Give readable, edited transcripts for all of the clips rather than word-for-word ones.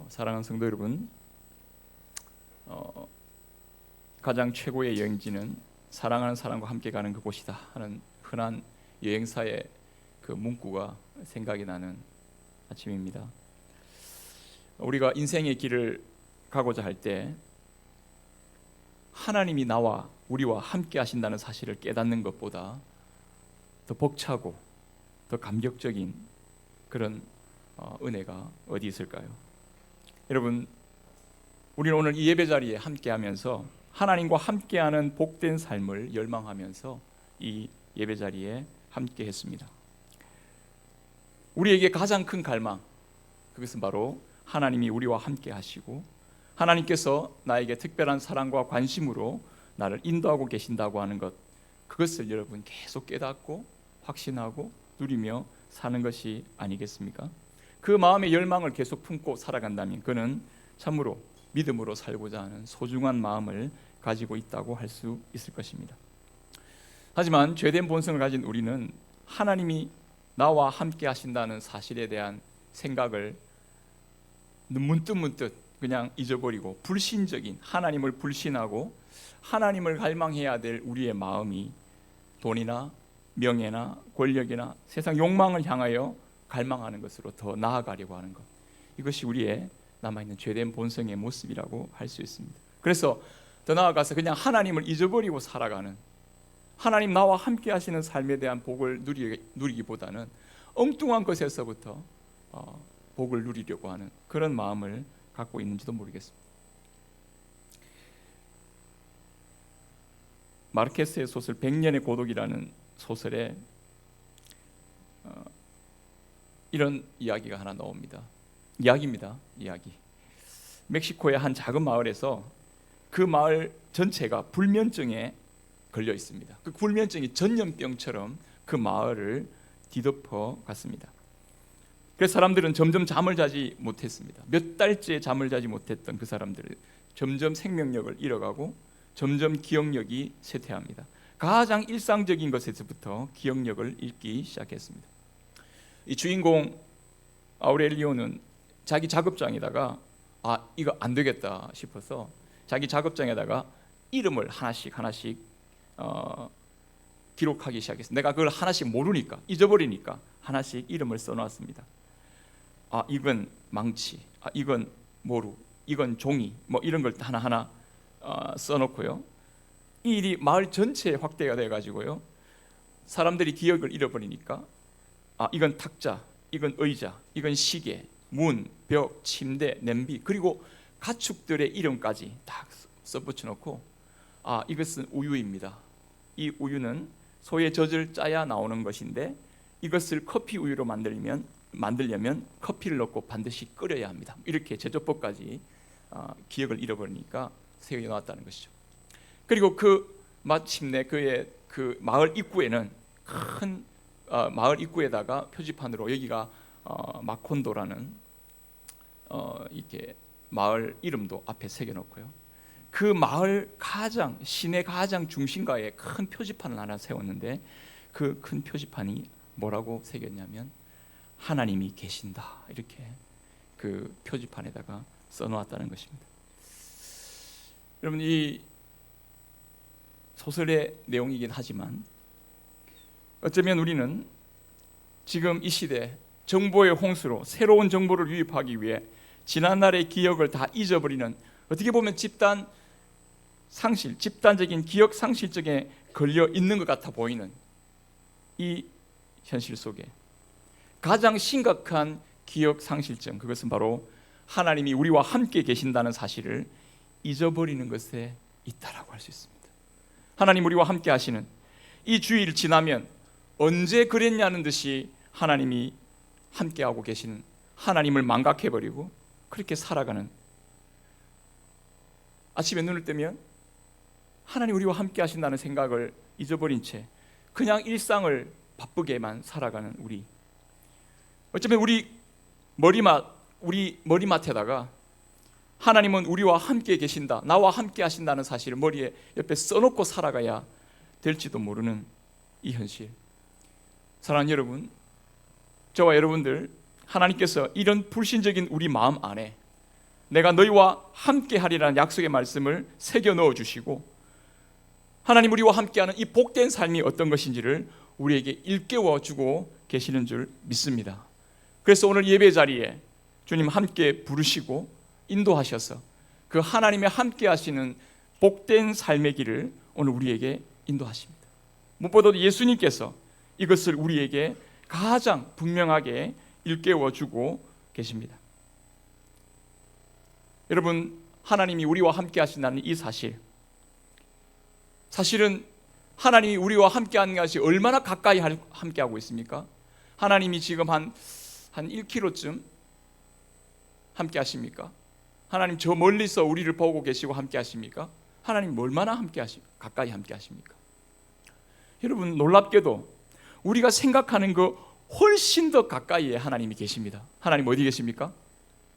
사랑하는 성도 여러분, 가장 최고의 여행지는 사랑하는 사람과 함께 가는 그곳이다 하는 흔한 여행사의 그 문구가 생각이 나는 아침입니다. 우리가 인생의 길을 가고자 할 때 하나님이 나와 우리와 함께 하신다는 사실을 깨닫는 것보다 더 벅차고 더 감격적인 그런 은혜가 어디 있을까요? 여러분, 우리는 오늘 이 예배 자리에 함께하면서 하나님과 함께하는 복된 삶을 열망하면서 이 예배 자리에 함께했습니다. 우리에게 가장 큰 갈망, 그것은 바로 하나님이 우리와 함께 하시고 하나님께서 나에게 특별한 사랑과 관심으로 나를 인도하고 계신다고 하는 것, 그것을 여러분 계속 깨닫고 확신하고 누리며 사는 것이 아니겠습니까? 그 마음의 열망을 계속 품고 살아간다면 그는 참으로 믿음으로 살고자 하는 소중한 마음을 가지고 있다고 할 수 있을 것입니다. 하지만 죄된 본성을 가진 우리는 하나님이 나와 함께 하신다는 사실에 대한 생각을 문득문득 그냥 잊어버리고 불신적인, 하나님을 불신하고 하나님을 갈망해야 될 우리의 마음이 돈이나 명예나 권력이나 세상 욕망을 향하여 갈망하는 것으로 더 나아가려고 하는 것, 이것이 우리의 남아있는 죄된 본성의 모습이라고 할 수 있습니다. 그래서 더 나아가서 그냥 하나님을 잊어버리고 살아가는, 하나님 나와 함께 하시는 삶에 대한 복을 누리기보다는 엉뚱한 것에서부터 복을 누리려고 하는 그런 마음을 갖고 있는지도 모르겠습니다. 마르케스의 소설 100년의 고독이라는 소설에 이런 이야기가 하나 나옵니다. 이야기입니다. 이야기. 멕시코의 한 작은 마을에서 그 마을 전체가 불면증에 걸려 있습니다. 그 불면증이 전염병처럼 그 마을을 뒤덮어 갔습니다. 그래서 사람들은 점점 잠을 자지 못했습니다. 몇 달째 잠을 자지 못했던 그 사람들은 점점 생명력을 잃어가고 점점 기억력이 쇠퇴합니다. 가장 일상적인 것에서부터 기억력을 잃기 시작했습니다. 이 주인공 아우렐리오는 자기 작업장에다가 이거 안 되겠다 싶어서 자기 작업장에다가 이름을 하나씩 기록하기 시작했습니다. 내가 그걸 하나씩 모르니까, 잊어버리니까 하나씩 이름을 써놨습니다. 이건 망치, 이건 모루, 이건 종이, 뭐 이런 걸 하나하나 써놓고요. 이 일이 마을 전체에 확대가 돼가지고요, 사람들이 기억을 잃어버리니까 이건 탁자, 이건 의자, 이건 시계, 문, 벽, 침대, 냄비, 그리고 가축들의 이름까지 다 써붙여놓고 이것은 우유입니다. 이 우유는 소의 젖을 짜야 나오는 것인데 이것을 커피 우유로 만들려면 커피를 넣고 반드시 끓여야 합니다. 이렇게 제조법까지 기억을 잃어버리니까 새겨놨다는 것이죠. 그리고 마침내 그의 그 마을 입구에는 큰 마을 입구에다가 표지판으로 여기가 마콘도라는 이렇게 마을 이름도 앞에 새겨놓고요. 그 마을 시내 가장 중심가에 큰 표지판을 하나 세웠는데 그 큰 표지판이 뭐라고 새겼냐면 하나님이 계신다, 이렇게 그 표지판에다가 써놓았다는 것입니다. 여러분, 이 소설의 내용이긴 하지만 어쩌면 우리는 지금 이 시대 정보의 홍수로 새로운 정보를 유입하기 위해 지난날의 기억을 다 잊어버리는, 어떻게 보면 집단적인 기억 상실증에 걸려 있는 것 같아 보이는 이 현실 속에 가장 심각한 기억 상실증, 그것은 바로 하나님이 우리와 함께 계신다는 사실을 잊어버리는 것에 있다라고 할 수 있습니다. 하나님 우리와 함께 하시는 이 주일 지나면 언제 그랬냐는 듯이 하나님이 함께하고 계시는, 하나님을 망각해버리고 그렇게 살아가는, 아침에 눈을 뜨면 하나님 우리와 함께 하신다는 생각을 잊어버린 채 그냥 일상을 바쁘게만 살아가는 우리, 어쩌면 우리 머리맡에다가 하나님은 우리와 함께 계신다, 나와 함께 하신다는 사실을 머리에 옆에 써놓고 살아가야 될지도 모르는 이 현실. 사랑하는 여러분, 저와 여러분들, 하나님께서 이런 불신적인 우리 마음 안에 내가 너희와 함께 하리라는 약속의 말씀을 새겨 넣어 주시고, 하나님 우리와 함께하는 이 복된 삶이 어떤 것인지를 우리에게 일깨워 주고 계시는 줄 믿습니다. 그래서 오늘 예배 자리에 주님 함께 부르시고 인도하셔서 그 하나님의 함께 하시는 복된 삶의 길을 오늘 우리에게 인도하십니다. 무엇보다도 예수님께서 이것을 우리에게 가장 분명하게 일깨워 주고 계십니다. 여러분, 하나님이 우리와 함께 하신다는 이 사실은 하나님이 우리와 함께 하는 것이 얼마나 가까이 함께 하고 있습니까? 하나님이 지금 한 1km쯤 함께 하십니까? 하나님 저 멀리서 우리를 보고 계시고 함께 하십니까? 하나님 얼마나 가까이 함께 하십니까? 여러분, 놀랍게도 우리가 생각하는 그 훨씬 더 가까이에 하나님이 계십니다. 하나님 어디 계십니까?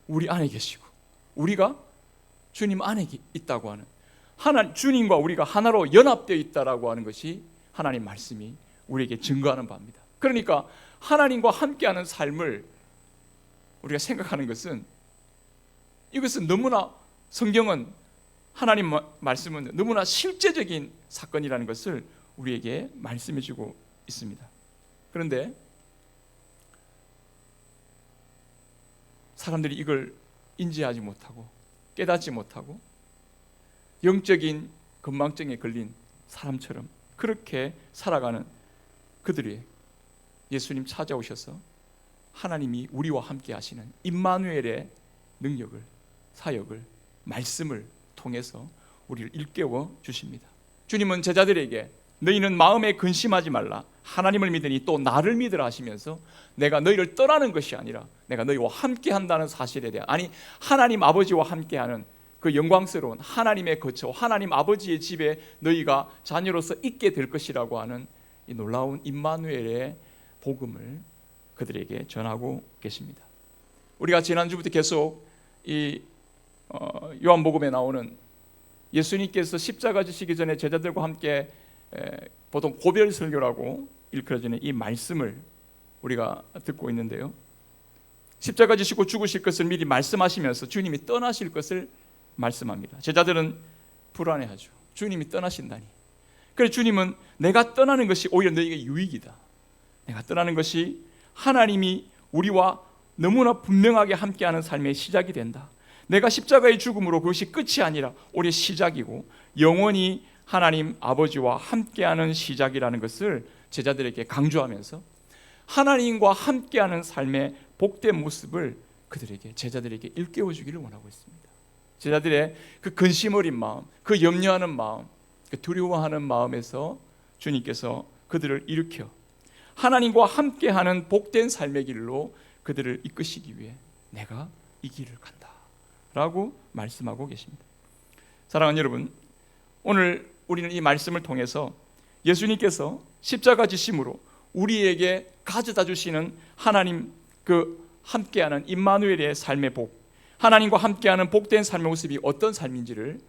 우리 안에 계시고, 우리가 주님 안에 있다고 하는, 주님과 우리가 하나로 연합되어 있다라고 하는 것이 하나님 말씀이 우리에게 증거하는 바입니다. 그러니까 하나님과 함께하는 삶을 우리가 생각하는 것은, 이것은 너무나, 성경은, 하나님 말씀은 너무나 실제적인 사건이라는 것을 우리에게 말씀해 주고 있습니다. 그런데 사람들이 이걸 인지하지 못하고 깨닫지 못하고 영적인 건망증에 걸린 사람처럼 그렇게 살아가는 그들이 예수님 찾아오셔서 하나님이 우리와 함께 하시는 임마누엘의 능력을, 사역을, 말씀을 통해서 우리를 일깨워 주십니다. 주님은 제자들에게 너희는 마음에 근심하지 말라, 하나님을 믿으니 또 나를 믿으라 하시면서 내가 너희를 떠나는 것이 아니라 내가 너희와 함께 한다는 사실에 대한, 아니 하나님 아버지와 함께하는 그 영광스러운 하나님의 거처, 하나님 아버지의 집에 너희가 자녀로서 있게 될 것이라고 하는 이 놀라운 임마누엘의 복음을 그들에게 전하고 계십니다. 우리가 지난주부터 계속 이 요한복음에 나오는 예수님께서 십자가 지시기 전에 제자들과 함께 보통 고별 설교라고 일컬어지는 이 말씀을 우리가 듣고 있는데요, 십자가 지시고 죽으실 것을 미리 말씀하시면서 주님이 떠나실 것을 말씀합니다. 제자들은 불안해하죠. 주님이 떠나신다니. 그래서 주님은 내가 떠나는 것이 오히려 너희에게 유익이다, 내가 떠나는 것이 하나님이 우리와 너무나 분명하게 함께하는 삶의 시작이 된다, 내가 십자가의 죽음으로 그것이 끝이 아니라 오히려 시작이고 영원히 하나님 아버지와 함께하는 시작이라는 것을 제자들에게 강조하면서 하나님과 함께하는 삶의 복된 모습을 제자들에게 일깨워주기를 원하고 있습니다. 제자들의 그 근심 어린 마음, 그 염려하는 마음, 그 두려워하는 마음에서 주님께서 그들을 일으켜 하나님과 함께하는 복된 삶의 길로 그들을 이끄시기 위해 내가 이 길을 간다 라고 말씀하고 계십니다. 사랑하는 여러분, 오늘 우리는 이 말씀을 통해서 예수님께서 십자가 지심으로 우리에게 가져다 주시는 하나님 그 함께하는 임마누엘의 삶의 복, 하나님과 함께하는 복된 삶의 모습이 어떤 삶인지를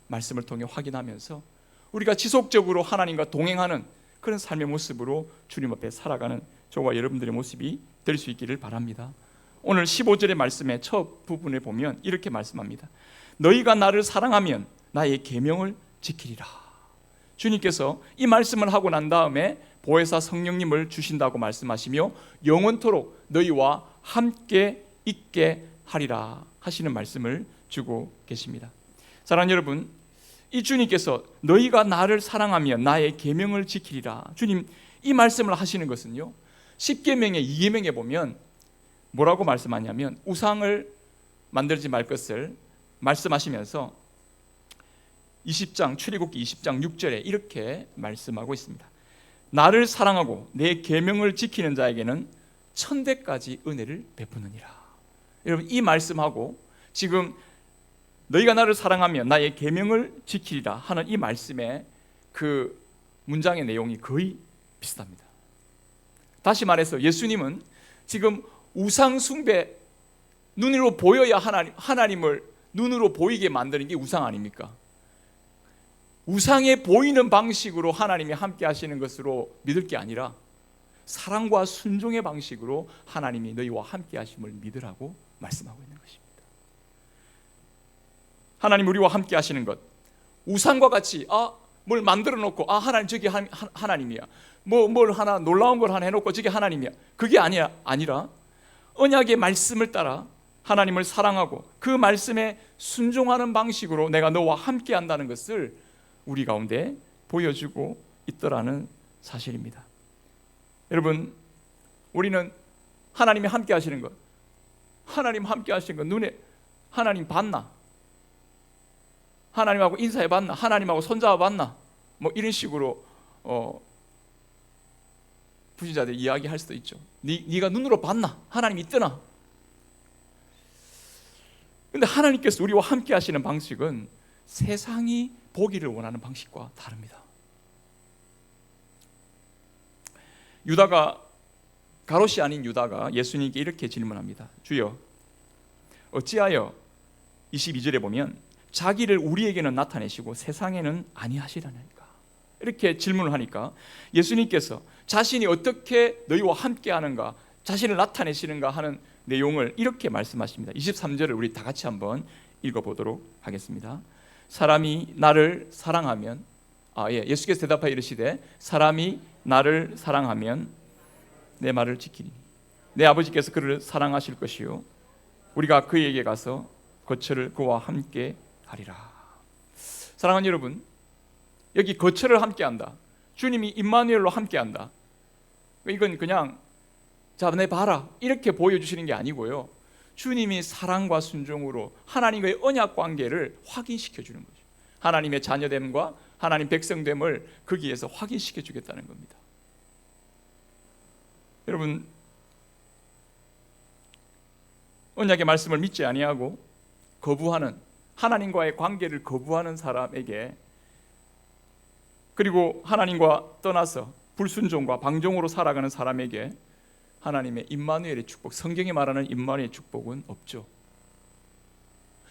말씀을 통해 확인하면서 우리가 지속적으로 하나님과 동행하는 그런 삶의 모습으로 주님 앞에 살아가는 저와 여러분들의 모습이 될 수 있기를 바랍니다. 오늘 15절의 말씀의 첫 부분에 보면 이렇게 말씀합니다. 너희가 나를 사랑하면 나의 계명을 지키리라. 주님께서 이 말씀을 하고 난 다음에 보혜사 성령님을 주신다고 말씀하시며 영원토록 너희와 함께 있게 하리라 하시는 말씀을 주고 계십니다. 사랑하는 여러분, 이 주님께서 너희가 나를 사랑하면 나의 계명을 지키리라, 주님 이 말씀을 하시는 것은요, 10계명의 2계명에 보면 뭐라고 말씀하냐면 우상을 만들지 말 것을 말씀하시면서 20장 출애굽기 20장 6절에 이렇게 말씀하고 있습니다. 나를 사랑하고 내 계명을 지키는 자에게는 천대까지 은혜를 베푸느니라. 여러분, 이 말씀하고 지금 너희가 나를 사랑하면 나의 계명을 지키리라 하는 이 말씀의 그 문장의 내용이 거의 비슷합니다. 다시 말해서 예수님은 지금 우상 숭배, 눈으로 보여야 하나님을 눈으로 보이게 만드는 게 우상 아닙니까? 우상에 보이는 방식으로 하나님이 함께 하시는 것으로 믿을 게 아니라 사랑과 순종의 방식으로 하나님이 너희와 함께 하심을 믿으라고 말씀하고 있는 것입니다. 하나님 우리와 함께 하시는 것, 우상과 같이 뭘 만들어 놓고 하나님 저기 하나님이야, 뭘 하나 놀라운 걸 하나 해놓고 저게 하나님이야, 그게 아니라 언약의 말씀을 따라 하나님을 사랑하고 그 말씀에 순종하는 방식으로 내가 너와 함께 한다는 것을 우리 가운데 보여주고 있더라는 사실입니다. 여러분, 우리는 하나님이 함께 하시는 것, 하나님 함께 하시는 것 눈에 하나님 봤나? 하나님하고 인사해 봤나? 하나님하고 손잡아 봤나? 뭐 이런 식으로 불신자들이 이야기할 수도 있죠. 네가 눈으로 봤나? 하나님이 있더나? 근데 하나님께서 우리와 함께 하시는 방식은 세상이 보기를 원하는 방식과 다릅니다. 가롯이 아닌 유다가 예수님께 이렇게 질문합니다. 주여, 어찌하여 22절에 보면 자기를 우리에게는 나타내시고 세상에는 아니하시라니까, 이렇게 질문을 하니까 예수님께서 자신이 어떻게 너희와 함께 하는가, 자신을 나타내시는가 하는 내용을 이렇게 말씀하십니다. 23절을 우리 다 같이 한번 읽어보도록 하겠습니다. 사람이 나를 사랑하면, 예수께서 대답하여 이르시되 사람이 나를 사랑하면 내 말을 지키리니 내 아버지께서 그를 사랑하실 것이요 우리가 그에게 가서 거처를 그와 함께 하리라. 사랑하는 여러분, 여기 거처를 함께 한다, 주님이 임마누엘로 함께 한다, 이건 그냥 자, 내 봐라 이렇게 보여주시는 게 아니고요, 주님이 사랑과 순종으로 하나님과의 언약 관계를 확인시켜 주는 거죠. 하나님의 자녀됨과 하나님 백성됨을 거기에서 확인시켜 주겠다는 겁니다. 여러분, 언약의 말씀을 믿지 아니하고 거부하는, 하나님과의 관계를 거부하는 사람에게, 그리고 하나님과 떠나서 불순종과 방종으로 살아가는 사람에게 하나님의 임마누엘의 축복, 성경이 말하는 임마누엘의 축복은 없죠.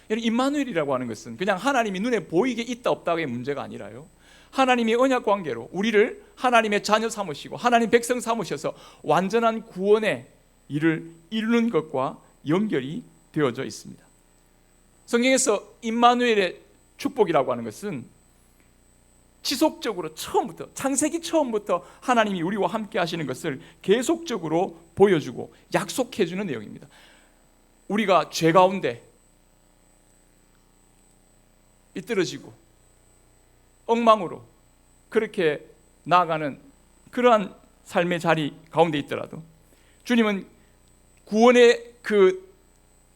임마누엘이라고 하는 것은 그냥 하나님이 눈에 보이게 있다 없다의 문제가 아니라요, 하나님의 언약 관계로 우리를 하나님의 자녀 삼으시고 하나님 백성 삼으셔서 완전한 구원의 일을 이루는 것과 연결이 되어져 있습니다. 성경에서 임마누엘의 축복이라고 하는 것은 지속적으로 처음부터, 창세기 처음부터 하나님이 우리와 함께 하시는 것을 계속적으로 보여주고 약속해 주는 내용입니다. 우리가 죄 가운데 삐뚤어지고 엉망으로 그렇게 나아가는 그러한 삶의 자리 가운데 있더라도 주님은 구원의 그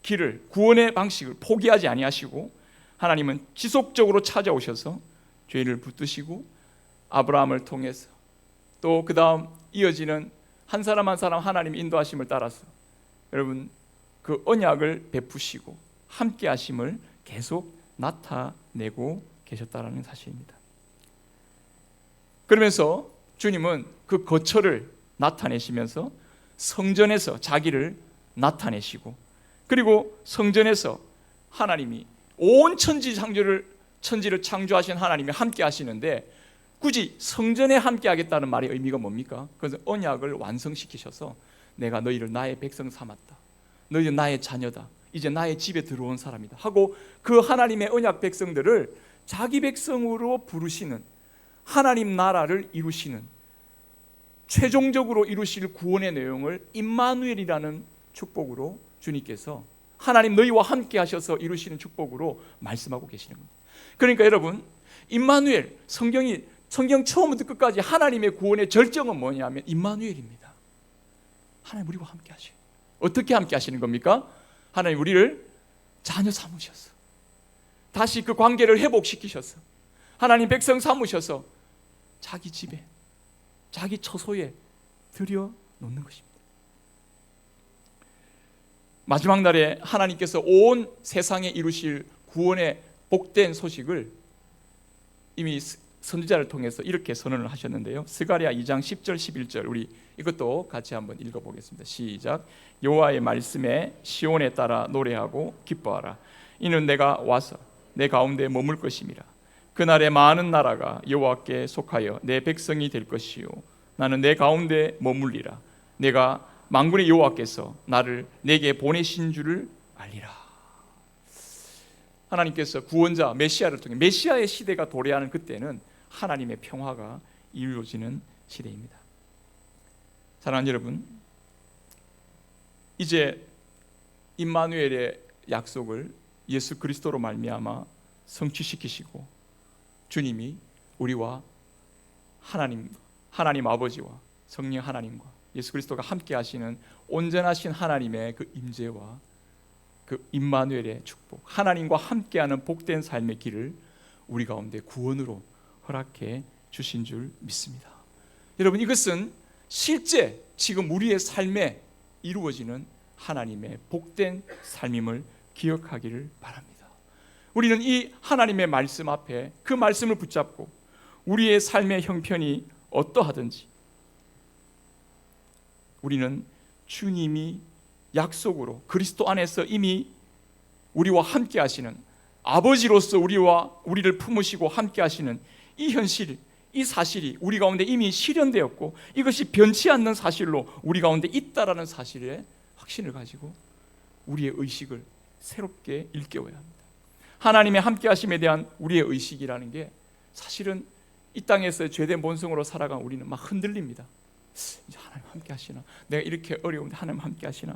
길을, 구원의 방식을 포기하지 아니하시고 하나님은 지속적으로 찾아오셔서 죄를 붙드시고 아브라함을 통해서 또 그 다음 이어지는 한 사람 한 사람 하나님 인도하심을 따라서 여러분 그 언약을 베푸시고 함께 하심을 계속 나타내고 계셨다는 사실입니다. 그러면서 주님은 그 거처를 나타내시면서 성전에서 자기를 나타내시고, 그리고 성전에서 하나님이 온 천지를 창조하신 하나님이 함께 하시는데 굳이 성전에 함께 하겠다는 말의 의미가 뭡니까? 그래서 언약을 완성시키셔서 내가 너희를 나의 백성 삼았다, 너희는 나의 자녀다, 이제 나의 집에 들어온 사람이다 하고 그 하나님의 언약 백성들을 자기 백성으로 부르시는, 하나님 나라를 이루시는, 최종적으로 이루실 구원의 내용을 임마누엘이라는 축복으로 주님께서 하나님 너희와 함께 하셔서 이루시는 축복으로 말씀하고 계시는 겁니다. 그러니까 여러분, 임마누엘, 성경 처음부터 끝까지 하나님의 구원의 절정은 뭐냐면 임마누엘입니다. 하나님 우리와 함께 하시고, 어떻게 함께 하시는 겁니까? 하나님 우리를 자녀 삼으셔서 다시 그 관계를 회복시키셔서 하나님 백성 삼으셔서 자기 집에, 자기 처소에 들여놓는 것입니다. 마지막 날에 하나님께서 온 세상에 이루실 구원의 복된 소식을 이미 선지자를 통해서 이렇게 선언을 하셨는데요, 스가랴 2장 10절 11절 우리 이것도 같이 한번 읽어보겠습니다. 시작. 여호와의 말씀에 시온에 따라 노래하고 기뻐하라. 이는 내가 와서 내 가운데 머물 것임이라. 그날에 많은 나라가 여호와께 속하여 내 백성이 될 것이요 나는 내 가운데 머물리라. 내가 만군의 여호와께서 나를 내게 보내신 줄을 알리라. 하나님께서 구원자 메시아를 통해 메시아의 시대가 도래하는 그때는 하나님의 평화가 이루어지는 시대입니다. 사랑하는 여러분, 이제 임마누엘의 약속을 예수 그리스도로 말미암아 성취시키시고 주님이 우리와 하나님 아버지와 성령 하나님과 예수 그리스도가 함께 하시는 온전하신 하나님의 그 임재와 그 임마누엘의 축복, 하나님과 함께하는 복된 삶의 길을 우리 가운데 구원으로 허락해 주신 줄 믿습니다. 여러분, 이것은 실제 지금 우리의 삶에 이루어지는 하나님의 복된 삶임을 기억하기를 바랍니다. 우리는 이 하나님의 말씀 앞에 그 말씀을 붙잡고 우리의 삶의 형편이 어떠하든지 우리는 주님이 약속으로 그리스도 안에서 이미 우리와 함께 하시는 아버지로서 우리를 품으시고 함께 하시는 이 현실, 이 사실이 우리 가운데 이미 실현되었고 이것이 변치 않는 사실로 우리 가운데 있다라는 사실에 확신을 가지고 우리의 의식을 새롭게 일깨워야 합니다. 하나님의 함께 하심에 대한 우리의 의식이라는 게 사실은 이 땅에서 죄된 본성으로 살아간 우리는 막 흔들립니다. 이제 하나님 함께 하시나? 내가 이렇게 어려운데 하나님 함께 하시나?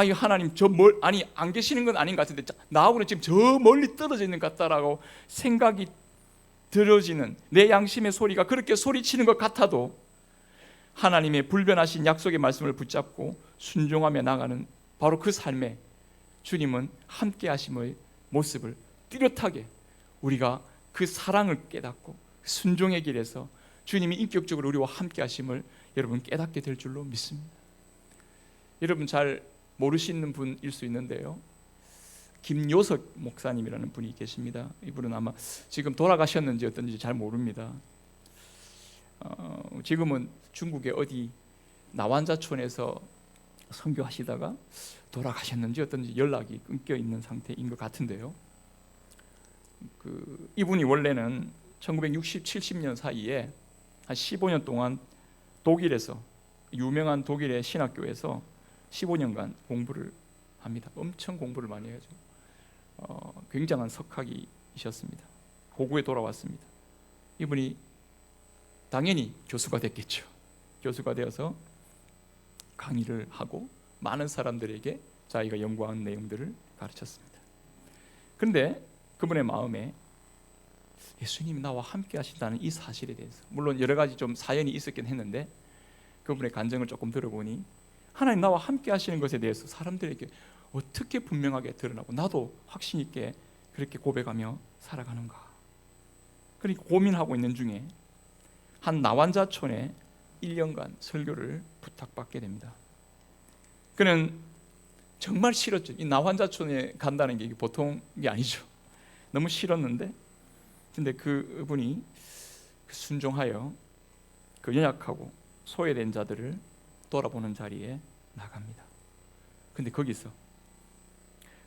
이 하나님 안 계시는 건 아닌 것 같은데 나하고는 지금 저 멀리 떨어져 있는 것 같다라고 생각이 들어지는 내 양심의 소리가 그렇게 소리치는 것 같아도 하나님의 불변하신 약속의 말씀을 붙잡고 순종하며 나가는 바로 그 삶에 주님은 함께 하심의 모습을 뚜렷하게 우리가 그 사랑을 깨닫고 순종의 길에서 주님이 인격적으로 우리와 함께 하심을 여러분 깨닫게 될 줄로 믿습니다. 여러분 잘 모르시는 분일 수 있는데요, 김요석 목사님이라는 분이 계십니다. 이분은 아마 지금 돌아가셨는지 어떤지 잘 모릅니다. 지금은 중국의 어디 나완자촌에서 선교하시다가 돌아가셨는지 어떤지 연락이 끊겨 있는 상태인 것 같은데요, 이분이 원래는 1960, 70년 사이에 한 15년 동안 독일에서 유명한 독일의 신학교에서 15년간 공부를 합니다. 엄청 공부를 많이 해야죠. 굉장한 석학이셨습니다. 고국에 돌아왔습니다. 이분이 당연히 교수가 됐겠죠. 교수가 되어서 강의를 하고 많은 사람들에게 자기가 연구한 내용들을 가르쳤습니다. 그런데 그분의 마음에 예수님이 나와 함께 하신다는 이 사실에 대해서, 물론 여러 가지 좀 사연이 있었긴 했는데 그분의 간증을 조금 들어보니 하나님 나와 함께 하시는 것에 대해서 사람들에게 어떻게 분명하게 드러나고 나도 확신 있게 그렇게 고백하며 살아가는가, 그러니까 고민하고 있는 중에 한 나완자촌에 1년간 설교를 부탁받게 됩니다. 그는 정말 싫었죠. 이 나완자촌에 간다는 게 보통 게 아니죠. 너무 싫었는데, 근데 그분이 순종하여 그 연약하고 소외된 자들을 돌아보는 자리에 나갑니다. 근데 거기서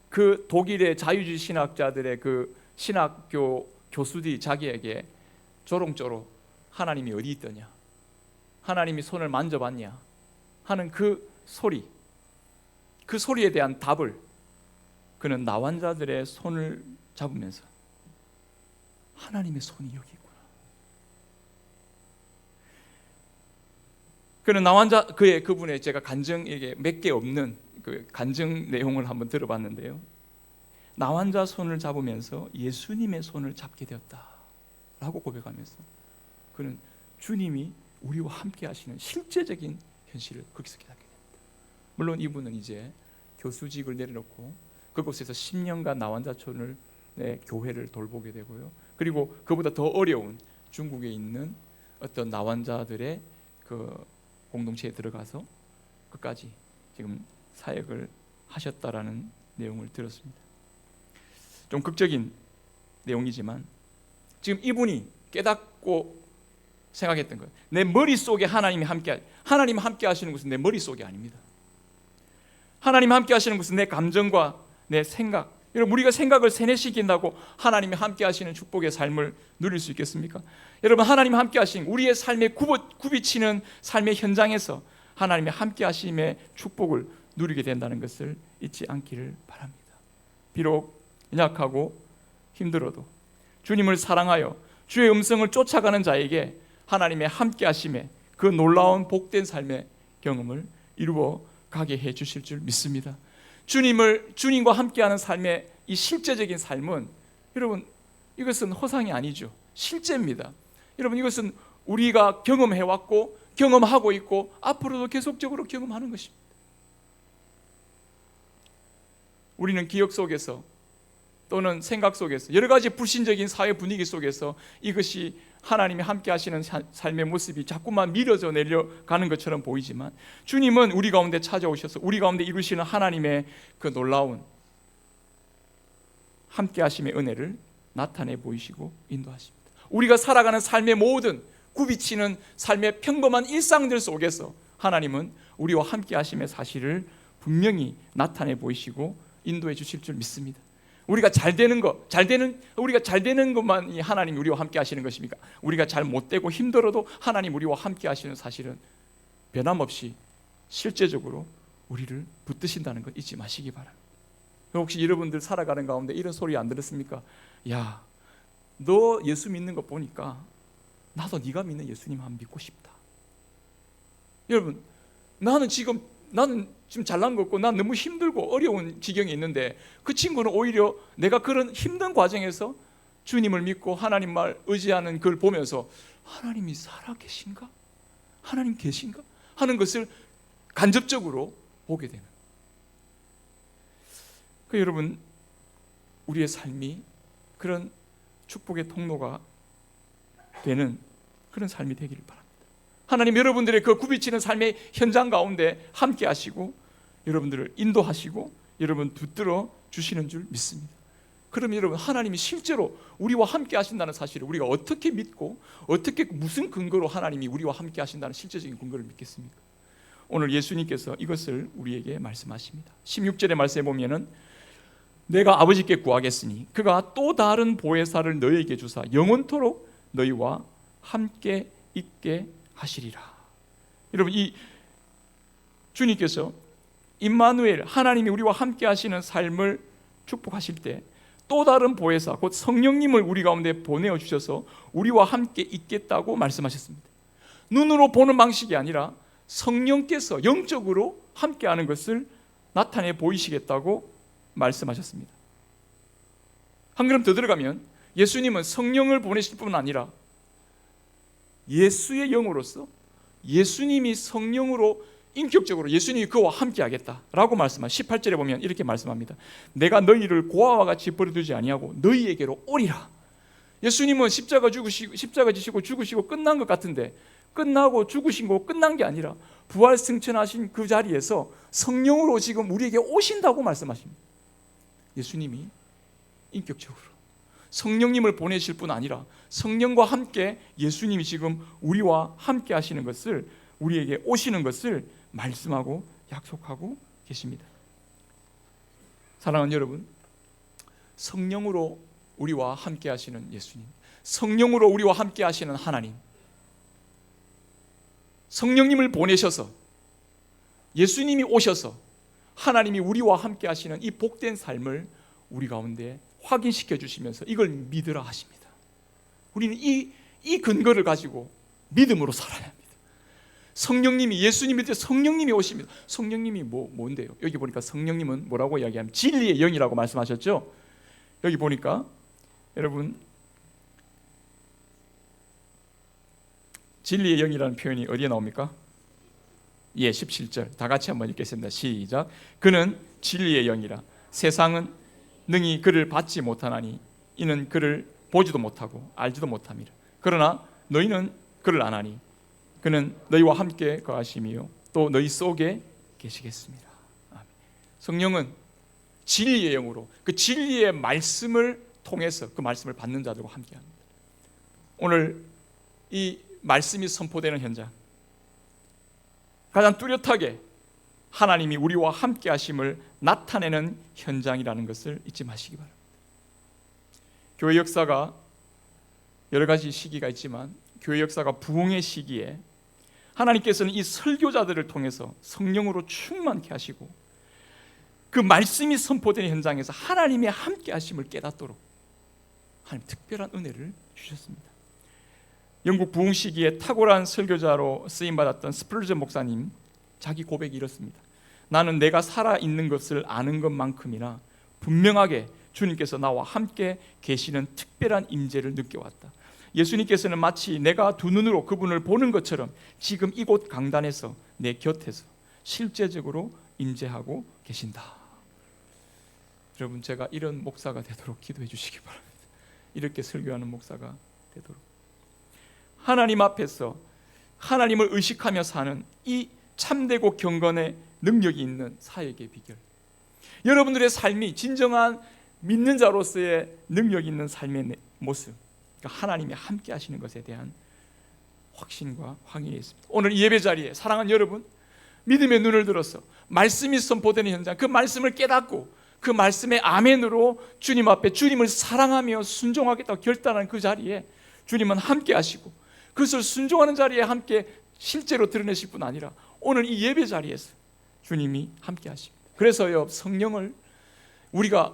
그 독일의 자유주의 신학자들의 그 신학교 교수들이 자기에게 조롱조롱 하나님이 어디 있더냐, 하나님이 손을 만져봤냐 하는 그 소리에 대한 답을 그는 나완자들의 손을 잡으면서 하나님의 손이 여기 있구나. 그는 그분의 제가 간증 이게 몇 개 없는 그 간증 내용을 한번 들어봤는데요, 나완자 손을 잡으면서 예수님의 손을 잡게 되었다라고 고백하면서 그는 주님이 우리와 함께 하시는 실제적인 현실을 거기서 깨닫게 됩니다. 물론 이분은 이제 교수직을 내려놓고 그곳에서 10년간 나완자촌을 교회를 돌보게 되고요, 그리고 그보다 더 어려운 중국에 있는 어떤 나완자들의 그 공동체에 들어가서 끝까지 지금 사역을 하셨다라는 내용을 들었습니다. 좀 극적인 내용이지만 지금 이분이 깨닫고 생각했던 거예요. 내 머릿속에 하나님이 함께 하시는 것은 내 머릿속이 아닙니다. 하나님 함께 하시는 것은 내 감정과 내 생각. 여러분, 우리가 생각을 세뇌시킨다고 하나님이 함께 하시는 축복의 삶을 누릴 수 있겠습니까? 여러분, 하나님 함께 하신 우리의 삶에 굽이치는 삶의 현장에서 하나님의 함께 하심의 축복을 누리게 된다는 것을 잊지 않기를 바랍니다. 비록 연약하고 힘들어도 주님을 사랑하여 주의 음성을 쫓아가는 자에게 하나님의 함께 하심에 그 놀라운 복된 삶의 경험을 이루어 가게 해 주실 줄 믿습니다. 주님과 함께하는 삶의 이 실제적인 삶은 여러분 이것은 허상이 아니죠. 실제입니다. 여러분 이것은 우리가 경험해왔고 경험하고 있고 앞으로도 계속적으로 경험하는 것입니다. 우리는 기억 속에서 또는 생각 속에서 여러 가지 불신적인 사회 분위기 속에서 이것이 하나님이 함께 하시는 삶의 모습이 자꾸만 밀어져 내려가는 것처럼 보이지만 주님은 우리 가운데 찾아오셔서 우리 가운데 이루시는 하나님의 그 놀라운 함께 하심의 은혜를 나타내 보이시고 인도하십니다. 우리가 살아가는 삶의 모든 굽이치는 삶의 평범한 일상들 속에서 하나님은 우리와 함께 하심의 사실을 분명히 나타내 보이시고 인도해 주실 줄 믿습니다. 우리가 잘 되는 것만 하나님이 우리와 함께 하시는 것입니까? 우리가 잘 못되고 힘들어도 하나님 우리와 함께 하시는 사실은 변함없이 실제적으로 우리를 붙드신다는 것 잊지 마시기 바랍니다. 혹시 여러분들 살아가는 가운데 이런 소리 안 들었습니까? 야, 너 예수 믿는 거 보니까 나도 네가 믿는 예수님 한번 믿고 싶다. 여러분, 나는 지금 잘난 거 없고 난 너무 힘들고 어려운 지경에 있는데 그 친구는 오히려 내가 그런 힘든 과정에서 주님을 믿고 하나님 말 의지하는 걸 보면서 하나님이 살아계신가? 하나님 계신가? 하는 것을 간접적으로 보게 되는. 여러분, 우리의 삶이 그런 축복의 통로가 되는 그런 삶이 되기를 바랍니다. 하나님 여러분들의 그 굽이치는 삶의 현장 가운데 함께 하시고 여러분들을 인도하시고 여러분 붙들어 주시는 줄 믿습니다. 그러면 여러분 하나님이 실제로 우리와 함께 하신다는 사실을 우리가 어떻게 믿고 어떻게 무슨 근거로 하나님이 우리와 함께 하신다는 실제적인 근거를 믿겠습니까? 오늘 예수님께서 이것을 우리에게 말씀하십니다. 16절의 말씀에 보면은 내가 아버지께 구하겠으니 그가 또 다른 보혜사를 너희에게 주사 영원토록 너희와 함께 있게 하시리라. 여러분 이 주님께서 임마누엘 하나님이 우리와 함께 하시는 삶을 축복하실 때 또 다른 보혜사 곧 성령님을 우리 가운데 보내어 주셔서 우리와 함께 있겠다고 말씀하셨습니다. 눈으로 보는 방식이 아니라 성령께서 영적으로 함께하는 것을 나타내 보이시겠다고 말씀하셨습니다. 한 걸음 더 들어가면 예수님은 성령을 보내실 뿐 아니라 예수의 영으로서 예수님이 성령으로 인격적으로 예수님이 그와 함께 하겠다라고 말씀한 18절에 보면 이렇게 말씀합니다. 내가 너희를 고아와 같이 버려두지 아니하고 너희에게로 오리라. 예수님은 십자가 지시고 죽으시고 끝난 것 같은데 끝나고 죽으신 거 끝난 게 아니라 부활 승천하신 그 자리에서 성령으로 지금 우리에게 오신다고 말씀하십니다. 예수님이 인격적으로 성령님을 보내실 뿐 아니라 성령과 함께 예수님이 지금 우리와 함께 하시는 것을 우리에게 오시는 것을 말씀하고 약속하고 계십니다. 사랑하는 여러분, 성령으로 우리와 함께 하시는 예수님, 성령으로 우리와 함께 하시는 하나님, 성령님을 보내셔서 예수님이 오셔서 하나님이 우리와 함께 하시는 이 복된 삶을 우리 가운데 확인시켜 주시면서 이걸 믿으라 하십니다. 우리는 이 근거를 가지고 믿음으로 살아야 합니다. 성령님이 예수님일 때 성령님이 오십니다. 성령님이 뭔데요? 여기 보니까 성령님은 뭐라고 이야기하면 진리의 영이라고 말씀하셨죠? 여기 보니까 여러분 진리의 영이라는 표현이 어디에 나옵니까? 예, 17절 다 같이 한번 읽겠습니다. 시작. 그는 진리의 영이라 세상은 능히 그를 받지 못하나니 이는 그를 보지도 못하고 알지도 못함이라. 그러나 너희는 그를 아나니 그는 너희와 함께 거하시며 또 너희 속에 계시겠습니다. 아멘. 성령은 진리의 영으로 그 진리의 말씀을 통해서 그 말씀을 받는 자들과 함께합니다. 오늘 이 말씀이 선포되는 현장, 가장 뚜렷하게 하나님이 우리와 함께 하심을 나타내는 현장이라는 것을 잊지 마시기 바랍니다. 교회 역사가 여러 가지 시기가 있지만 교회 역사가 부흥의 시기에 하나님께서는 이 설교자들을 통해서 성령으로 충만케 하시고 그 말씀이 선포되는 현장에서 하나님의 함께 하심을 깨닫도록 하나님 특별한 은혜를 주셨습니다. 영국 부흥 시기에 탁월한 설교자로 쓰임받았던 스펄전 목사님, 자기 고백이 이렇습니다. 나는 내가 살아있는 것을 아는 것만큼이나 분명하게 주님께서 나와 함께 계시는 특별한 임재를 느껴왔다. 예수님께서는 마치 내가 두 눈으로 그분을 보는 것처럼 지금 이곳 강단에서 내 곁에서 실제적으로 임재하고 계신다. 여러분, 제가 이런 목사가 되도록 기도해 주시기 바랍니다. 이렇게 설교하는 목사가 되도록. 하나님 앞에서 하나님을 의식하며 사는 이 참되고 경건의 능력이 있는 사역의 비결, 여러분들의 삶이 진정한 믿는 자로서의 능력 있는 삶의 모습, 그러니까 하나님이 함께 하시는 것에 대한 확신과 확인이 있습니다. 오늘 이 예배 자리에 사랑하는 여러분, 믿음의 눈을 들어서 말씀이 선포되는 현장, 그 말씀을 깨닫고 그 말씀의 아멘으로 주님 앞에 주님을 사랑하며 순종하겠다고 결단한 그 자리에 주님은 함께 하시고, 그것을 순종하는 자리에 함께 실제로 드러내실 뿐 아니라 오늘 이 예배 자리에서 주님이 함께 하십니다. 그래서요, 성령을 우리가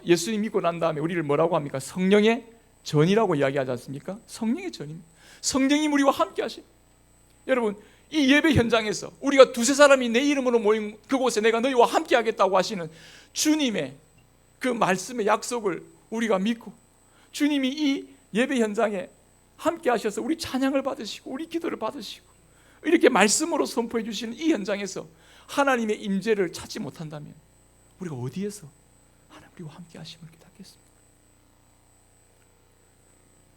예수님 믿고 난 다음에 우리를 뭐라고 합니까? 성령의 전이라고 이야기하지 않습니까? 성령의 전입니다. 성령이 우리와 함께 하십니다. 여러분, 이 예배 현장에서 우리가 두세 사람이 내 이름으로 모인 그곳에 내가 너희와 함께 하겠다고 하시는 주님의 그 말씀의 약속을 우리가 믿고, 주님이 이 예배 현장에 함께 하셔서 우리 찬양을 받으시고 우리 기도를 받으시고 이렇게 말씀으로 선포해 주시는 이 현장에서 하나님의 임재를 찾지 못한다면 우리가 어디에서 하나님 우리와 함께 하심을 깨닫겠습니까?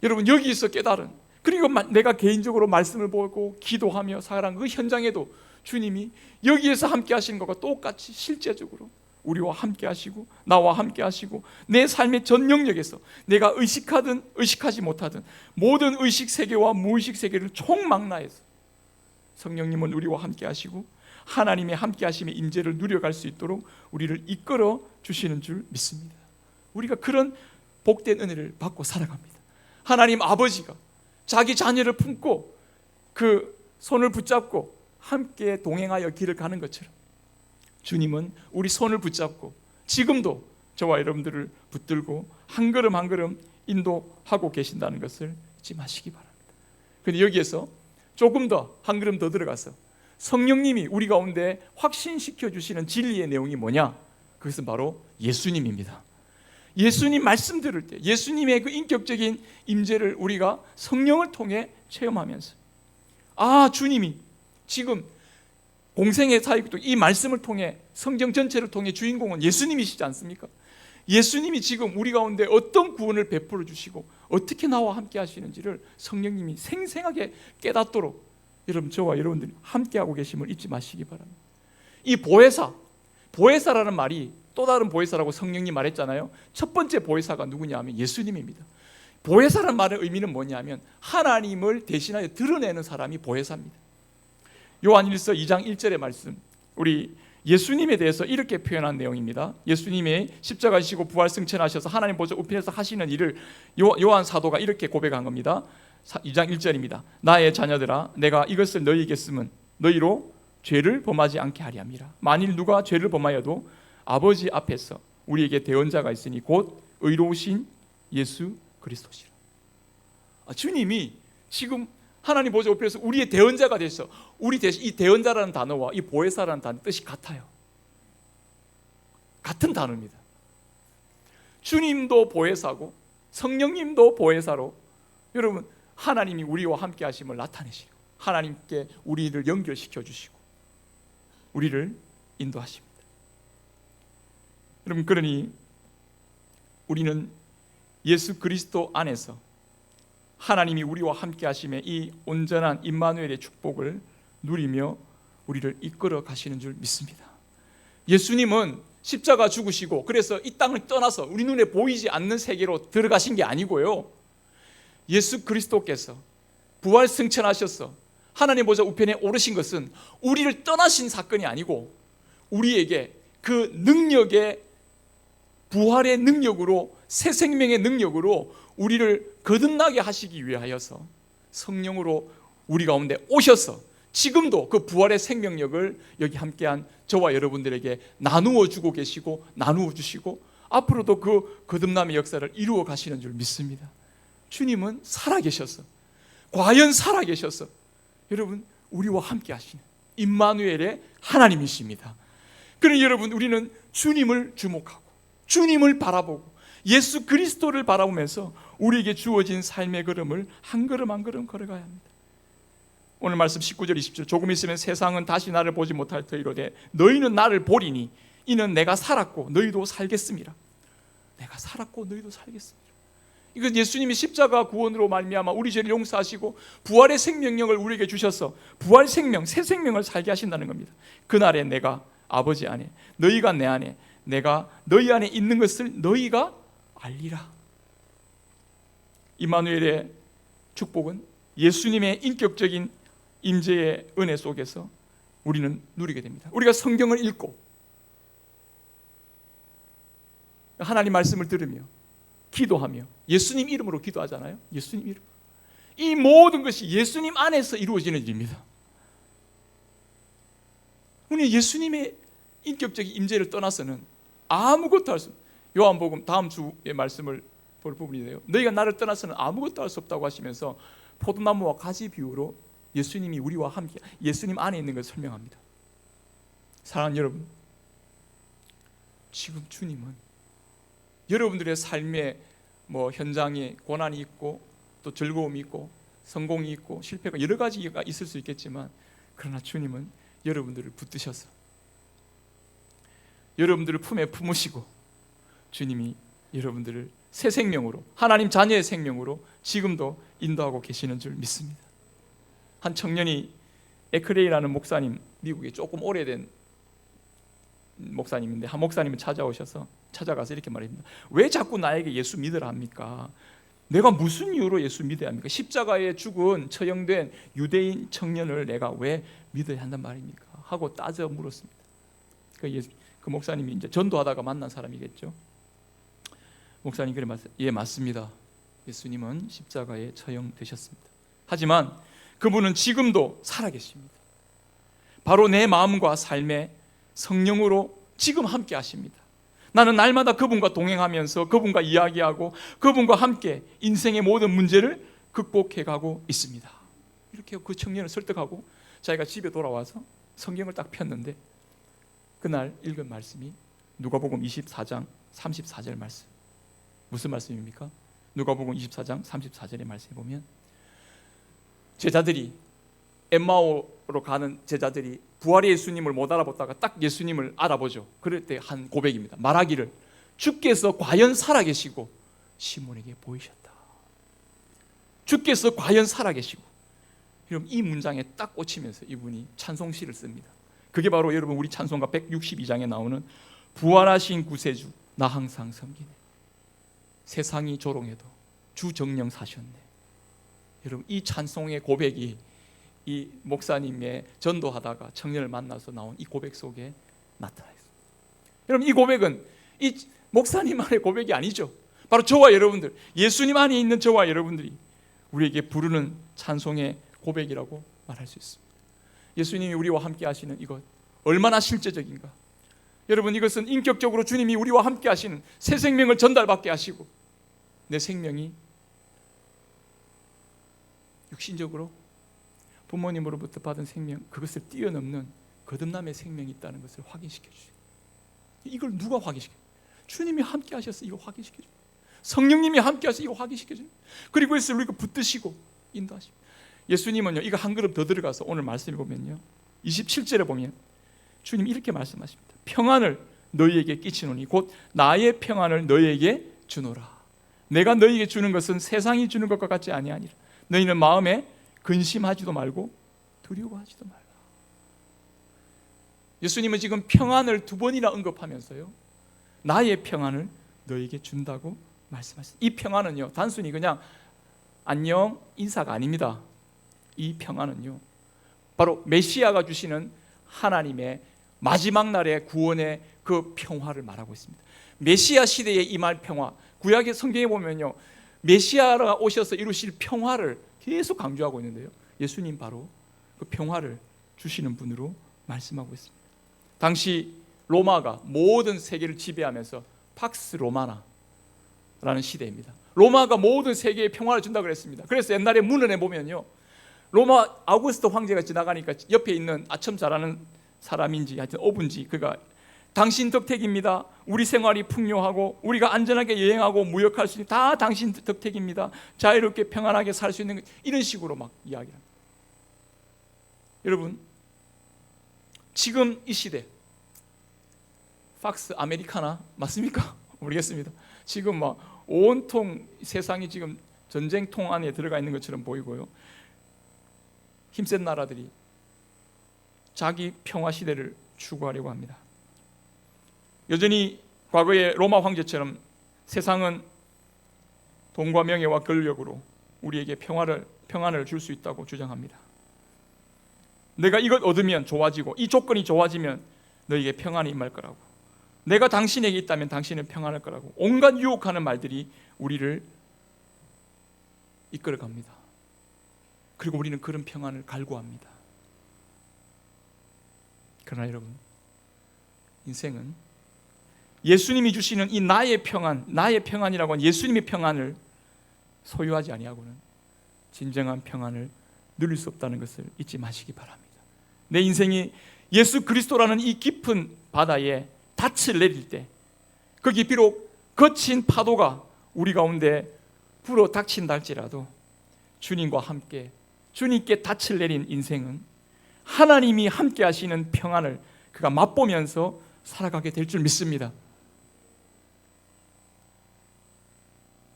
여러분, 여기서 깨달은, 그리고 내가 개인적으로 말씀을 보고 기도하며 살아간 그 현장에도 주님이 여기에서 함께 하시는 것과 똑같이 실제적으로 우리와 함께 하시고 나와 함께 하시고 내 삶의 전 영역에서 내가 의식하든 의식하지 못하든 모든 의식 세계와 무의식 세계를 총망라해서 성령님은 우리와 함께 하시고 하나님의 함께 하심의 임재를 누려갈 수 있도록 우리를 이끌어 주시는 줄 믿습니다. 우리가 그런 복된 은혜를 받고 살아갑니다. 하나님 아버지가 자기 자녀를 품고 그 손을 붙잡고 함께 동행하여 길을 가는 것처럼 주님은 우리 손을 붙잡고 지금도 저와 여러분들을 붙들고 한 걸음 한 걸음 인도하고 계신다는 것을 잊지 마시기 바랍니다. 그런데 여기에서 조금 더 한 걸음 더 들어가서 성령님이 우리 가운데 확신시켜 주시는 진리의 내용이 뭐냐? 그것은 바로 예수님입니다. 예수님 말씀 들을 때 예수님의 그 인격적인 임재를 우리가 성령을 통해 체험하면서, 아, 주님이 지금 공생의 사역도 이 말씀을 통해 성경 전체를 통해 주인공은 예수님이시지 않습니까? 예수님이 지금 우리 가운데 어떤 구원을 베풀어 주시고 어떻게 나와 함께 하시는지를 성령님이 생생하게 깨닫도록 여러분, 저와 여러분들이 함께하고 계심을 잊지 마시기 바랍니다. 이 보혜사라는 말이 또 다른 보혜사라고 성령님 말했잖아요. 첫 번째 보혜사가 누구냐 하면 예수님입니다. 보혜사라는 말의 의미는 뭐냐면 하나님을 대신하여 드러내는 사람이 보혜사입니다. 요한일서 2장 1절의 말씀, 우리 예수님에 대해서 이렇게 표현한 내용입니다. 예수님의 십자가 지시고 부활 승천하셔서 하나님 보좌 우편에서 하시는 일을 요한 사도가 이렇게 고백한 겁니다. 2장 1절입니다. 나의 자녀들아, 내가 이것을 너희에게 쓰면 너희로 죄를 범하지 않게 하리 함이라. 만일 누가 죄를 범하여도 아버지 앞에서 우리에게 대언자가 있으니 곧 의로우신 예수 그리스도시라. 주님이 지금 하나님 보좌 우편에서 우리의 대언자가 되셔서 우리 대신 이 대언자라는 단어와 이 보혜사라는 단어 뜻이 같아요. 같은 단어입니다. 주님도 보혜사고 성령님도 보혜사로 여러분 하나님이 우리와 함께 하심을 나타내시고 하나님께 우리를 연결시켜 주시고 우리를 인도하십니다. 여러분, 그러니 우리는 예수 그리스도 안에서 하나님이 우리와 함께 하심의 이 온전한 임마누엘의 축복을 누리며 우리를 이끌어 가시는 줄 믿습니다. 예수님은 십자가 죽으시고 그래서 이 땅을 떠나서 우리 눈에 보이지 않는 세계로 들어가신 게 아니고요, 예수 그리스도께서 부활 승천하셔서 하나님 보좌 우편에 오르신 것은 우리를 떠나신 사건이 아니고 우리에게 그 능력의 부활의 능력으로 새 생명의 능력으로 우리를 거듭나게 하시기 위하여서 성령으로 우리 가운데 오셔서 지금도 그 부활의 생명력을 여기 함께한 저와 여러분들에게 나누어 주고 계시고 나누어 주시고 앞으로도 그 거듭남의 역사를 이루어 가시는 줄 믿습니다. 주님은 살아계셔서, 과연 살아계셔서 여러분 우리와 함께 하시는 임마누엘의 하나님이십니다. 그러니 여러분, 우리는 주님을 주목하고 주님을 바라보고 예수 그리스도를 바라보면서 우리에게 주어진 삶의 걸음을 한 걸음 한 걸음 걸어가야 합니다. 오늘 말씀 19절 20절, 조금 있으면 세상은 다시 나를 보지 못할 터이로되 너희는 나를 보리니 이는 내가 살았고 너희도 살겠음이라. 내가 살았고 너희도 살겠습니다. 이건 예수님이 십자가 구원으로 말미암아 우리 죄를 용서하시고 부활의 생명력을 우리에게 주셔서 부활 생명, 새 생명을 살게 하신다는 겁니다. 그날에 내가 아버지 안에, 너희가 내 안에, 내가 너희 안에 있는 것을 너희가 알리라. 임마누엘의 축복은 예수님의 인격적인 임재의 은혜 속에서 우리는 누리게 됩니다. 우리가 성경을 읽고 하나님 말씀을 들으며 기도하며 예수님 이름으로 기도하잖아요. 예수님 이름. 이 모든 것이 예수님 안에서 이루어지는 일입니다. 우리 예수님의 인격적인 임재를 떠나서는 아무것도 할 수 없어요. 요한복음 다음 주의 말씀을 볼 부분인데요. 너희가 나를 떠나서는 아무것도 할 수 없다고 하시면서 포도나무와 가지 비유로 예수님이 우리와 함께 예수님 안에 있는 것을 설명합니다. 사랑하는 여러분, 지금 주님은 여러분들의 삶의 현장에 고난이 있고 또 즐거움이 있고 성공이 있고 실패가 여러 가지가 있을 수 있겠지만, 그러나 주님은 여러분들을 붙드셔서 여러분들을 품에 품으시고 주님이 여러분들을 새 생명으로, 하나님 자녀의 생명으로 지금도 인도하고 계시는 줄 믿습니다. 한 청년이 에크레이라는 목사님, 미국에 조금 오래된 목사님인데 한 목사님이 찾아가서 이렇게 말합니다. 왜 자꾸 나에게 예수 믿으라 합니까? 내가 무슨 이유로 예수 믿어야 합니까? 십자가에 죽은 처형된 유대인 청년을 내가 왜 믿어야 한단 말입니까? 하고 따져 물었습니다. 그 목사님이 이제 전도하다가 만난 사람이겠죠. 목사님 그래 예, 맞습니다. 예수님은 십자가에 처형되셨습니다. 하지만 그분은 지금도 살아계십니다. 바로 내 마음과 삶에 성령으로 지금 함께 하십니다. 나는 날마다 그분과 동행하면서 그분과 이야기하고 그분과 함께 인생의 모든 문제를 극복해 가고 있습니다. 이렇게 그 청년을 설득하고 자기가 집에 돌아와서 성경을 딱 폈는데 그날 읽은 말씀이 누가복음 24장 34절 말씀. 무슨 말씀입니까? 누가복음 24장 34절의 말씀에 보면 제자들이, 엠마오로 가는 제자들이 부활의 예수님을 못 알아보다가 딱 예수님을 알아보죠. 그럴 때 한 고백입니다. 말하기를 주께서 과연 살아계시고 시몬에게 보이셨다. 주께서 과연 살아계시고. 여러분, 이 문장에 딱 꽂히면서 이분이 찬송시를 씁니다. 그게 바로 여러분 우리 찬송가 162장에 나오는 부활하신 구세주 나 항상 섬기네. 세상이 조롱해도 주 정령 사셨네. 여러분, 이 찬송의 고백이 이 목사님의 전도하다가 청년을 만나서 나온 이 고백 속에 나타나 있습니다. 여러분, 이 고백은 이 목사님만의 고백이 아니죠. 바로 저와 여러분들, 예수님 안에 있는 저와 여러분들이 우리에게 부르는 찬송의 고백이라고 말할 수 있습니다. 예수님이 우리와 함께 하시는 이것 얼마나 실제적인가. 여러분, 이것은 인격적으로 주님이 우리와 함께 하시는 새 생명을 전달받게 하시고 내 생명이 육신적으로 부모님으로부터 받은 생명, 그것을 뛰어넘는 거듭남의 생명이 있다는 것을 확인시켜 주세요. 이걸 누가 확인시켜요? 주님이 함께 하셔서 이거 확인시켜 줘요. 성령님이 함께 하셔서 이거 확인시켜 줘요. 그리고 이것을 우리가 붙드시고 인도하시고. 예수님은요, 이거 한 걸음 더 들어가서 오늘 말씀해 보면요, 27절에 보면 주님이 이렇게 말씀하십니다. 평안을 너희에게 끼치노니 곧 나의 평안을 너희에게 주노라. 내가 너희에게 주는 것은 세상이 주는 것과 같지 아니하니라. 너희는 마음에 근심하지도 말고 두려워하지도 말라. 예수님은 지금 평안을 두 번이나 언급하면서요, 나의 평안을 너희에게 준다고 말씀하셨습니다. 이 평안은요, 단순히 그냥 안녕 인사가 아닙니다. 이 평안은요, 바로 메시아가 주시는 하나님의 마지막 날의 구원의 그 평화를 말하고 있습니다. 메시아 시대에 임할 평화, 구약의 성경에 보면요, 메시아가 오셔서 이루실 평화를 계속 강조하고 있는데요, 예수님 바로 그 평화를 주시는 분으로 말씀하고 있습니다. 당시 로마가 모든 세계를 지배하면서 팍스 로마나라는 시대입니다. 로마가 모든 세계에 평화를 준다고 그랬습니다. 그래서 옛날에 문헌에 보면요, 로마 아우구스토 황제가 지나가니까 옆에 있는 아첨 잘하는 사람인지 하여튼 어부인지 그가 당신 덕택입니다. 우리 생활이 풍요하고 우리가 안전하게 여행하고 무역할 수 있는 다 당신 덕택입니다. 자유롭게 평안하게 살 수 있는 이런 식으로 막 이야기합니다. 여러분, 지금 이 시대 팍스 아메리카나 맞습니까? 모르겠습니다. 지금 막 온통 세상이 지금 전쟁통 안에 들어가 있는 것처럼 보이고요. 힘센 나라들이 자기 평화 시대를 추구하려고 합니다. 여전히 과거의 로마 황제처럼 세상은 돈과 명예와 권력으로 우리에게 평안을 줄 수 있다고 주장합니다. 내가 이것 얻으면 좋아지고 이 조건이 좋아지면 너에게 평안이 임할 거라고, 내가 당신에게 있다면 당신은 평안할 거라고 온갖 유혹하는 말들이 우리를 이끌어갑니다. 그리고 우리는 그런 평안을 갈구합니다. 그러나 여러분, 인생은 예수님이 주시는 이 나의 평안이라고 하는 예수님의 평안을 소유하지 아니하고는 진정한 평안을 누릴 수 없다는 것을 잊지 마시기 바랍니다. 내 인생이 예수 그리스도라는 이 깊은 바다에 닻을 내릴 때, 거기 비록 거친 파도가 우리 가운데 불어 닥친다 할지라도 주님과 함께 주님께 닻을 내린 인생은 하나님이 함께 하시는 평안을 그가 맛보면서 살아가게 될 줄 믿습니다.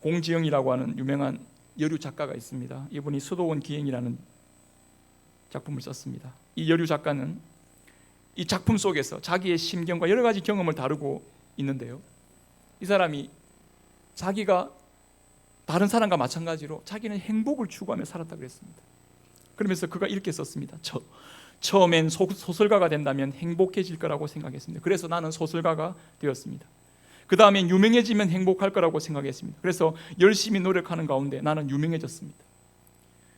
공지영이라고 하는 유명한 여류 작가가 있습니다. 이분이 수도원 기행이라는 작품을 썼습니다. 이 여류 작가는 이 작품 속에서 자기의 심경과 여러 가지 경험을 다루고 있는데요, 이 사람이 자기가 다른 사람과 마찬가지로 자기는 행복을 추구하며 살았다고 했습니다. 그러면서 그가 이렇게 썼습니다. 처음엔 소설가가 된다면 행복해질 거라고 생각했습니다. 그래서 나는 소설가가 되었습니다. 그 다음엔 유명해지면 행복할 거라고 생각했습니다. 그래서 열심히 노력하는 가운데 나는 유명해졌습니다.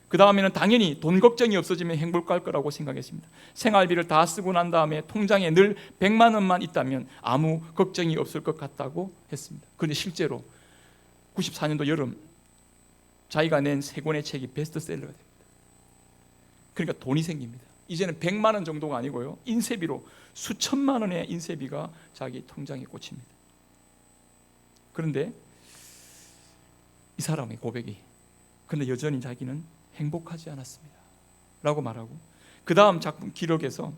그 다음에는 당연히 돈 걱정이 없어지면 행복할 거라고 생각했습니다. 생활비를 다 쓰고 난 다음에 통장에 늘 100만 원만 있다면 아무 걱정이 없을 것 같다고 했습니다. 그런데 실제로 94년도 여름 자기가 낸 3권의 책이 베스트셀러가 됩니다. 그러니까 돈이 생깁니다. 이제는 100만 원 정도가 아니고요, 인쇄비로 수천만 원의 인쇄비가 자기 통장에 꽂힙니다. 그런데 이 사람의 고백이, 그런데 여전히 자기는 행복하지 않았습니다 라고 말하고, 그 다음 작품 기록에서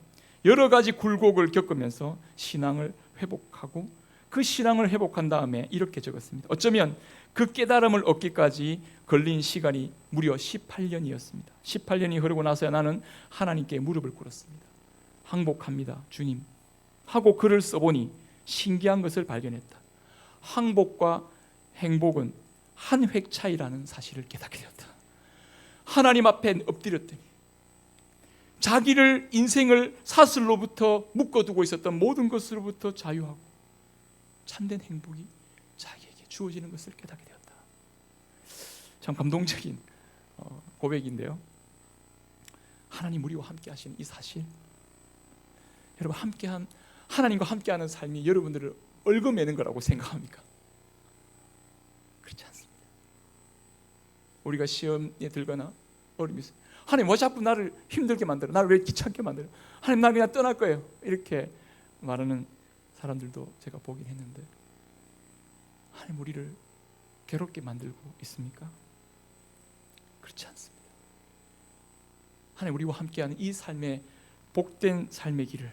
여러 가지 굴곡을 겪으면서 신앙을 회복하고, 그 신앙을 회복한 다음에 이렇게 적었습니다. 어쩌면 그 깨달음을 얻기까지 걸린 시간이 무려 18년이었습니다. 18년이 흐르고 나서야 나는 하나님께 무릎을 꿇었습니다. 항복합니다 주님 하고 글을 써보니 신기한 것을 발견했다. 항복과 행복은 한 획 차이라는 사실을 깨닫게 되었다. 하나님 앞에 엎드렸더니 자기를 인생을 사슬로부터 묶어두고 있었던 모든 것으로부터 자유하고 참된 행복이 자기에게 주어지는 것을 깨닫게 되었다. 참 감동적인 고백인데요, 하나님 우리와 함께 하시는 이 사실, 여러분, 하나님과 함께하는 삶이 여러분들을 얽어매는 거라고 생각합니까? 그렇지 않습니다. 우리가 시험에 들거나 어려움이 있어요. 하나님 왜 자꾸 나를 힘들게 만들어? 나를 왜 귀찮게 만들어? 하나님 나 그냥 떠날 거예요. 이렇게 말하는 사람들도 제가 보긴 했는데, 하나님 우리를 괴롭게 만들고 있습니까? 그렇지 않습니다. 하나님 우리와 함께하는 이 삶의 복된 삶의 길을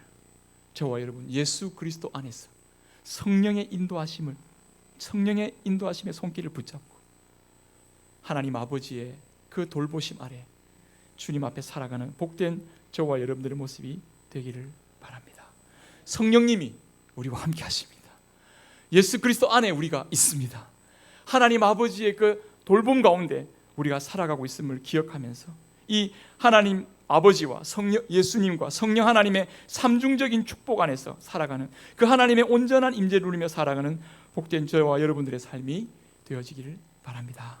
저와 여러분 예수 그리스도 안에서 성령의 인도하심의 손길을 붙잡고 하나님 아버지의 그 돌보심 아래 주님 앞에 살아가는 복된 저와 여러분들의 모습이 되기를 바랍니다. 성령님이 우리와 함께 하십니다. 예수 그리스도 안에 우리가 있습니다. 하나님 아버지의 그 돌봄 가운데 우리가 살아가고 있음을 기억하면서 이 하나님 아버지와 성령 예수님과 성령 하나님의 삼중적인 축복 안에서 살아가는, 그 하나님의 온전한 임재를 누리며 살아가는 복된 저와 여러분들의 삶이 되어지기를 바랍니다.